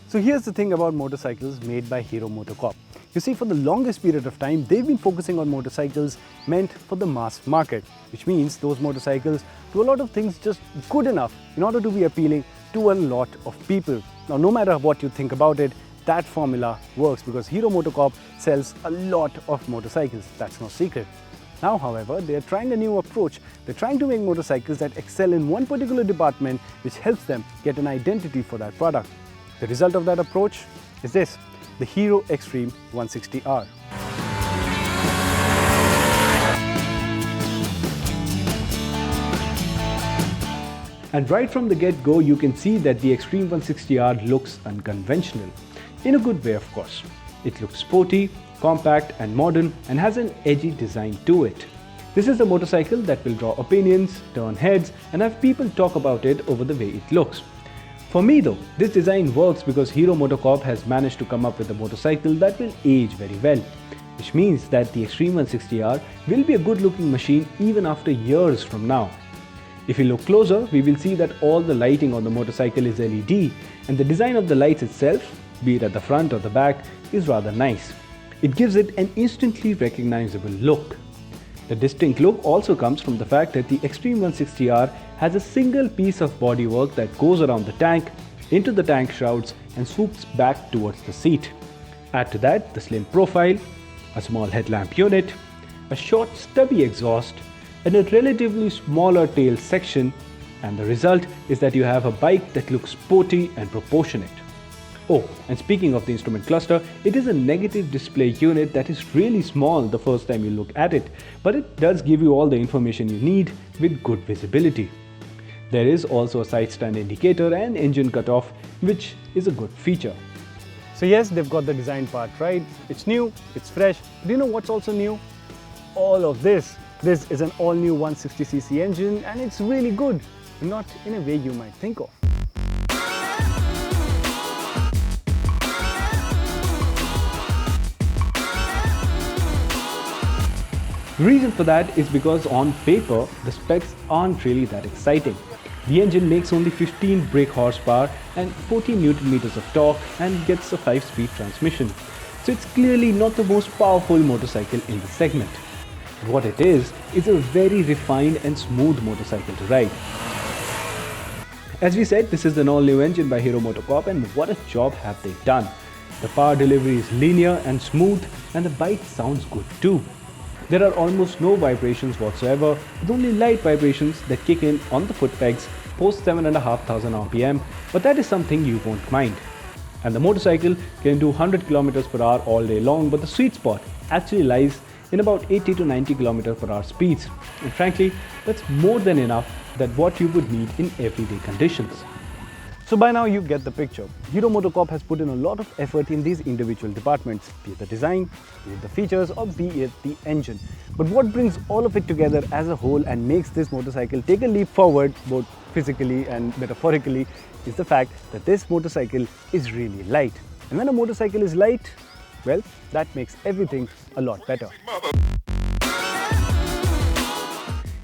So here's the thing about motorcycles made by Hero MotoCorp. You see, for the longest period of time, they've been focusing on motorcycles meant for the mass market, which means those motorcycles do a lot of things just good enough in order to be appealing to a lot of people. Now, no matter what you think about it, that formula works because Hero MotoCorp sells a lot of motorcycles. That's no secret. Now, however, they are trying a new approach. They're trying to make motorcycles that excel in one particular department, which helps them get an identity for that product. The result of that approach is this, the Hero Xtreme 160R. And right from the get-go, you can see that the Xtreme 160R looks unconventional. In a good way, of course. It looks sporty, compact and modern and has an edgy design to it. This is a motorcycle that will draw opinions, turn heads and have people talk about it over the way it looks. For me though, this design works because Hero MotoCorp has managed to come up with a motorcycle that will age very well, which means that the Xtreme 160R will be a good looking machine even after years from now. If we look closer, we will see that all the lighting on the motorcycle is LED and the design of the lights itself, be it at the front or the back, is rather nice. It gives it an instantly recognizable look. The distinct look also comes from the fact that the Xtreme 160R has a single piece of bodywork that goes around the tank, into the tank shrouds and swoops back towards the seat. Add to that the slim profile, a small headlamp unit, a short stubby exhaust and a relatively smaller tail section, and the result is that you have a bike that looks sporty and proportionate. Oh, and speaking of the instrument cluster, it is a negative display unit that is really small the first time you look at it, but it does give you all the information you need with good visibility. There is also a side stand indicator and engine cutoff, which is a good feature. So yes, they've got the design part right. It's new, it's fresh. Do you know what's also new? All of this. This is an all-new 160cc engine and it's really good, not in a way you might think of. The reason for that is because on paper, the specs aren't really that exciting. The engine makes only 15 brake horsepower and 14 Newton meters of torque and gets a 5-speed transmission. So it's clearly not the most powerful motorcycle in the segment. What it is a very refined and smooth motorcycle to ride. As we said, this is an all-new engine by Hero MotoCorp and what a job have they done. The power delivery is linear and smooth and the bike sounds good too. There are almost no vibrations whatsoever, with only light vibrations that kick in on the foot pegs post 7,500 RPM, but that is something you won't mind. And the motorcycle can do 100 km per hour all day long, but the sweet spot actually lies in about 80 to 90 km per hour speeds. And frankly, that's more than enough than what you would need in everyday conditions. So by now you get the picture. Hero MotoCorp has put in a lot of effort in these individual departments, be it the design, be it the features or be it the engine. But what brings all of it together as a whole and makes this motorcycle take a leap forward both physically and metaphorically is the fact that this motorcycle is really light. And when a motorcycle is light, well, that makes everything a lot better.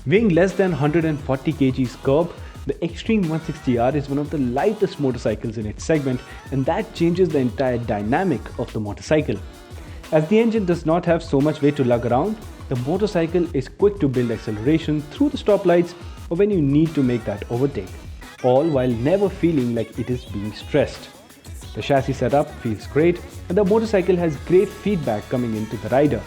Weighing less than 140 kgs KERB, the Xtreme 160R is one of the lightest motorcycles in its segment, and that changes the entire dynamic of the motorcycle. As the engine does not have so much weight to lug around, the motorcycle is quick to build acceleration through the stoplights or when you need to make that overtake, all while never feeling like it is being stressed. The chassis setup feels great and the motorcycle has great feedback coming into the rider.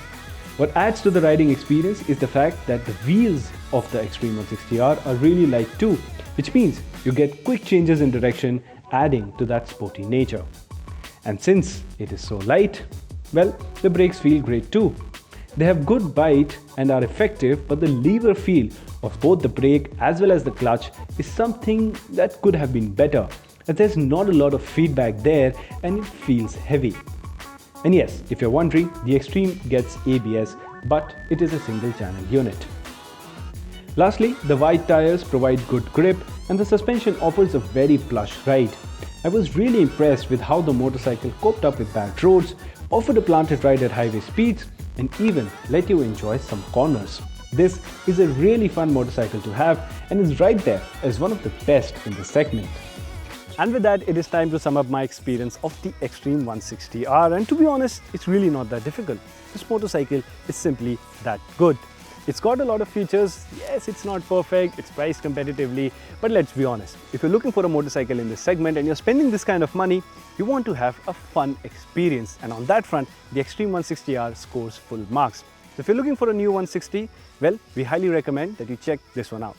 What adds to the riding experience is the fact that the wheels of the Xtreme 160R are really light too, which means you get quick changes in direction, adding to that sporty nature. And since it is so light, well, the brakes feel great too. They have good bite and are effective, but the lever feel of both the brake as well as the clutch is something that could have been better, as there's not a lot of feedback there and it feels heavy. And yes, if you're wondering, the Xtreme gets ABS, but it is a single channel unit. Lastly, the wide tires provide good grip and the suspension offers a very plush ride. I was really impressed with how the motorcycle coped up with bad roads, offered a planted ride at highway speeds, and even let you enjoy some corners. This is a really fun motorcycle to have and is right there as one of the best in the segment. And with that, it is time to sum up my experience of the Xtreme 160R, and to be honest, it's really not that difficult. This motorcycle is simply that good. It's got a lot of features. Yes, it's not perfect, it's priced competitively, but let's be honest, if you're looking for a motorcycle in this segment and you're spending this kind of money, you want to have a fun experience, and on that front, the Xtreme 160R scores full marks. So if you're looking for a new 160, well, we highly recommend that you check this one out.